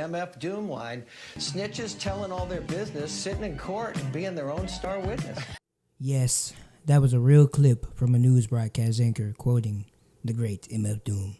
MF Doom line, snitches telling all their business, sitting in court and being their own star witness. Yes, that was a real clip from a news broadcast anchor quoting the great MF Doom.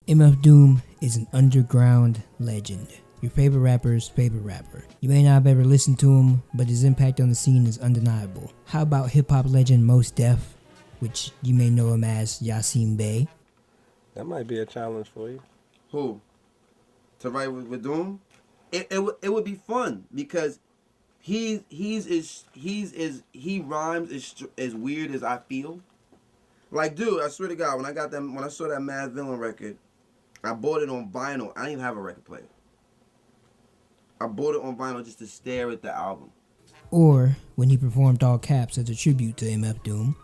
MF Doom is an underground legend. Your favorite rapper's favorite rapper. You may not have ever listened to him, but his impact on the scene is undeniable. How about hip-hop legend Mos Def, which you may know him as Yasin Bey? That might be a challenge for you. Who? To write with Doom? It would be fun because he rhymes as weird as I feel. Like, dude, I swear to God, when I saw that Madvillain record, I bought it on vinyl. I didn't even have a record player. I bought it on vinyl just to stare at the album. Or when he performed All Caps as a tribute to MF Doom.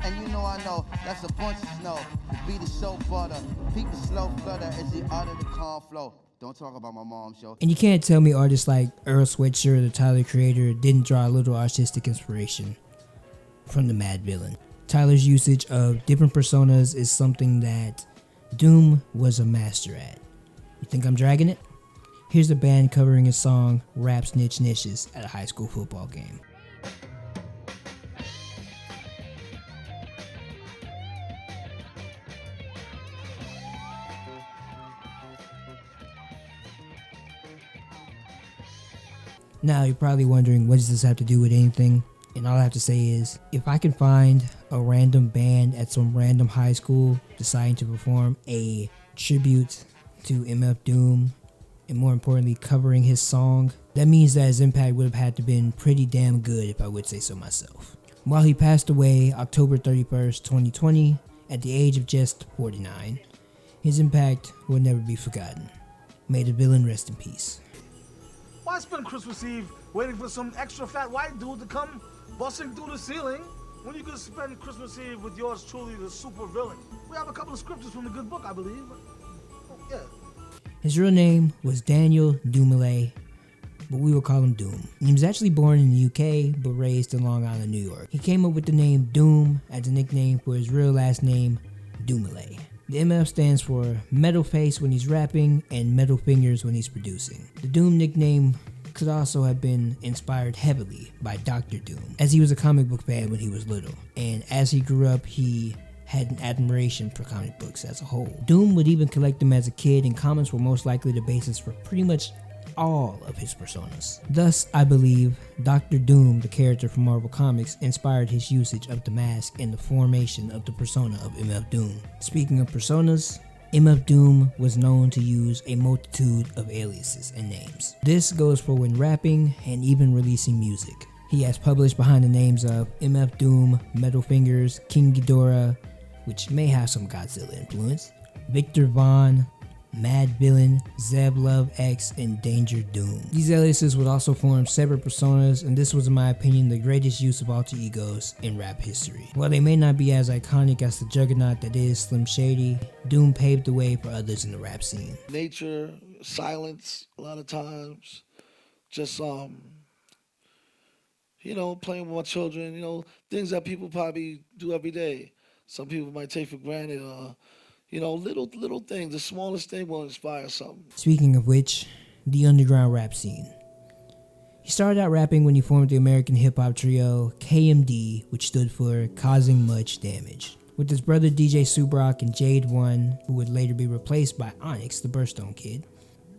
And you know I know, that's a bunch of snow. The beat is so butter. People slow flutter as the art of the calm flow. Don't talk about my mom's show. And you can't tell me artists like Earl Sweatshirt or Tyler Creator didn't draw a little artistic inspiration from the Madvillain. Tyler's usage of different personas is something that Doom was a master at. You think I'm dragging it? Here's the band covering his song Rap Snitch Niches at a high school football game. Now you're probably wondering, what does this have to do with anything? And all I have to say is, if I can find a random band at some random high school deciding to perform a tribute to MF Doom, and more importantly covering his song, that means that his impact would have had to been pretty damn good, if I would say so myself. While he passed away October 31st, 2020, at the age of just 49, his impact will never be forgotten. May the villain rest in peace. Why spend Christmas Eve waiting for some extra fat white dude to come busting through the ceiling when you could spend Christmas Eve with yours truly, the super villain? We have a couple of scriptures from the good book, I believe. Oh, yeah. His real name was Daniel Dumoulin, but we will call him Doom. He was actually born in the UK, but raised in Long Island, New York. He came up with the name Doom as a nickname for his real last name, Dumoulin. The MF stands for Metal Face when he's rapping and Metal Fingers when he's producing. The Doom nickname could also have been inspired heavily by Dr. Doom, as he was a comic book fan when he was little, and as he grew up he had an admiration for comic books as a whole. Doom would even collect them as a kid, and comics were most likely the basis for pretty much all of his personas. Thus, I believe Dr. Doom, the character from Marvel Comics, inspired his usage of the mask and the formation of the persona of MF Doom. Speaking of personas, MF Doom was known to use a multitude of aliases and names. This goes for when rapping and even releasing music. He has published behind the names of MF Doom, Metal Fingers, King Ghidorah, which may have some Godzilla influence, Victor Von, Madvillain, Zeb Love X, and Danger Doom. These aliases would also form separate personas, and this was, in my opinion, the greatest use of alter egos in rap history. While they may not be as iconic as the juggernaut that is Slim Shady, Doom paved the way for others in the rap scene. Nature, silence, a lot of times, just playing with my children, things that people probably do every day. Some people might take for granted, little things. The smallest thing will inspire something. Speaking of which, the underground rap scene. He started out rapping when he formed the American hip-hop trio KMD, which stood for Causing Much Damage, with his brother DJ Subrock and Jade One, who would later be replaced by Onyx, the Burstone Kid.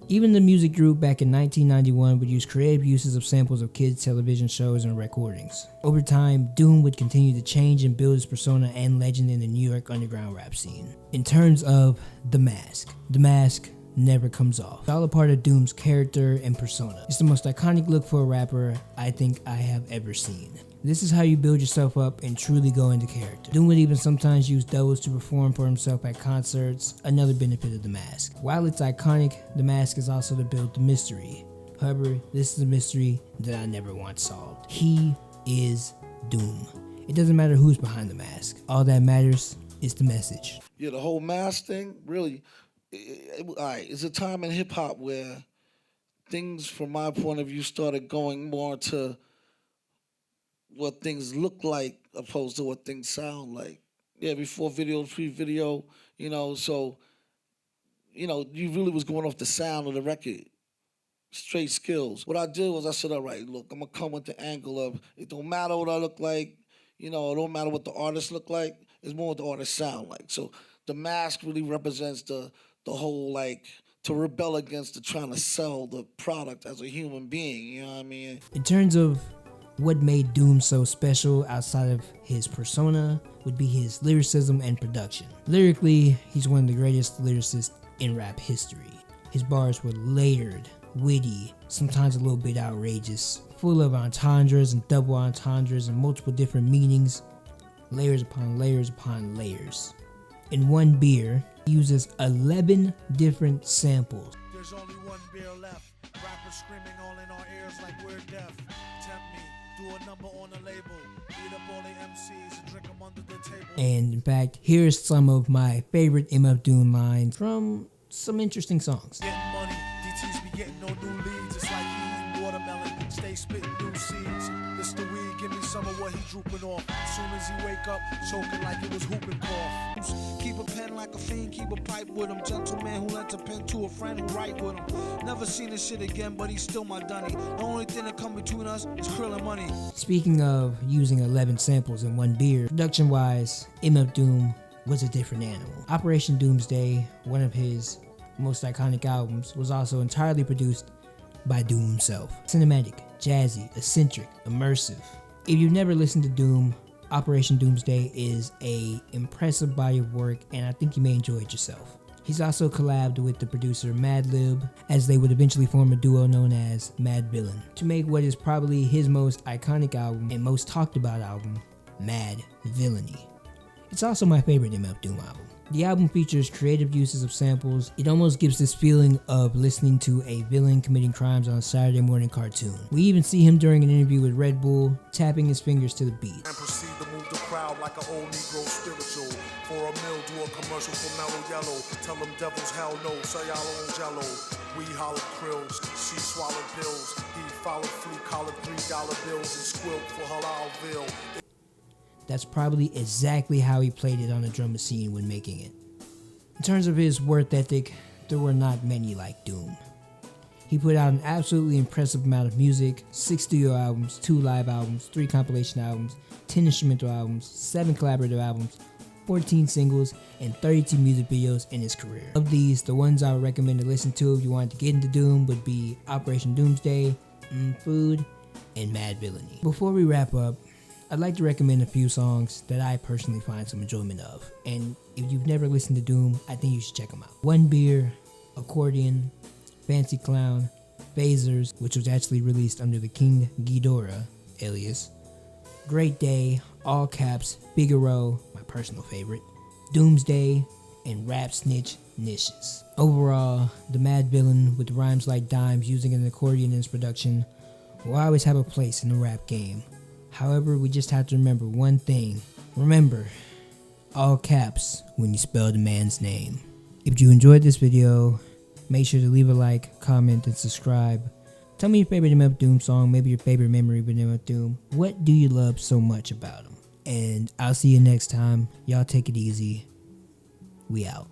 Even the music group back in 1991 would use creative uses of samples of kids' television shows and recordings. Over time, Doom would continue to change and build his persona and legend in the New York underground rap scene. In terms of the mask never comes off. It's all a part of Doom's character and persona. It's the most iconic look for a rapper I think I have ever seen. This is how you build yourself up and truly go into character. Doom would even sometimes use doubles to perform for himself at concerts, another benefit of the mask. While it's iconic, the mask is also to build the mystery. However, this is a mystery that I never want solved. He is Doom. It doesn't matter who's behind the mask. All that matters is the message. Yeah, the whole mask thing, really, it's a time in hip-hop where things, from my point of view, started going more to what things look like opposed to what things sound like. Yeah, before video, pre-video, so you really was going off the sound of the record. Straight skills. What I did was I said, all right, look, I'm gonna come with the angle of it don't matter what I look like, it don't matter what the artist look like, it's more what the artist sound like. So the mask really represents the whole like to rebel against the trying to sell the product as a human being, you know what I mean? In terms of what made Doom so special outside of his persona would be his lyricism and production. Lyrically, he's one of the greatest lyricists in rap history. His bars were layered, witty, sometimes a little bit outrageous, full of entendres and double entendres and multiple different meanings, layers upon layers upon layers. In one beer, he uses 11 different samples. There's only one beer left. Rappers screaming all in our ears like we're deaf. Tempt me, do a number on a label. Beat up all the MCs and drink them under the table. And in fact, here's some of my favorite MF Doom lines from some interesting songs. Getting money, DTs be getting no new leads. It's like eating watermelon, stay spitting new seeds. It's the weed, give me some of what he drooping off. As soon as he wake up, choking like it was whooping cough. Keep a pen like a fiend, keep a pipe with him. Gentleman who lends a pen to a friend who write with him. Never seen this shit again, but he's still my dunny. The only thing that come between us is krill and money. Speaking of using 11 samples in one beer, production-wise, MF Doom was a different animal. Operation Doomsday, one of his most iconic albums, was also entirely produced by Doom himself. Cinematic, jazzy, eccentric, immersive. If you've never listened to Doom, Operation Doomsday is a impressive body of work, and I think you may enjoy it yourself. He's also collabed with the producer Madlib, as they would eventually form a duo known as Madvillain, to make what is probably his most iconic album and most talked about album, Madvillainy. It's also my favorite MF Doom album. The album features creative uses of samples. It almost gives this feeling of listening to a villain committing crimes on a Saturday morning cartoon. We even see him during an interview with Red Bull, tapping his fingers to the beats. And proceed to move the crowd like an old Negro spiritual. For a meal, do a commercial for Mellow Yellow. Tell them devils hell no, say y'all on jello. We holler krills, she swallowed pills. He followed flea collared $3 bills and squilt for Halalville. That's probably exactly how he played it on the drum machine when making it. In terms of his work ethic, there were not many like Doom. He put out an absolutely impressive amount of music, 6 studio albums, 2 live albums, 3 compilation albums, 10 instrumental albums, 7 collaborative albums, 14 singles, and 32 music videos in his career. Of these, the ones I would recommend to listen to if you wanted to get into Doom would be Operation Doomsday, Food, and Madvillainy. Before we wrap up, I'd like to recommend a few songs that I personally find some enjoyment of, and if you've never listened to Doom, I think you should check them out. One Beer, Accordion, Fancy Clown, Phasers, which was actually released under the King Ghidorah alias, Great Day, All Caps, Figaro, my personal favorite, Doomsday, and Rap Snitch Niches. Overall, the Madvillain with rhymes like dimes using an accordion in his production will always have a place in the rap game. However, we just have to remember one thing. Remember, all caps when you spell the man's name. If you enjoyed this video, make sure to leave a like, comment, and subscribe. Tell me your favorite MF Doom song, maybe your favorite memory with MF Doom. What do you love so much about him? And I'll see you next time. Y'all take it easy. We out.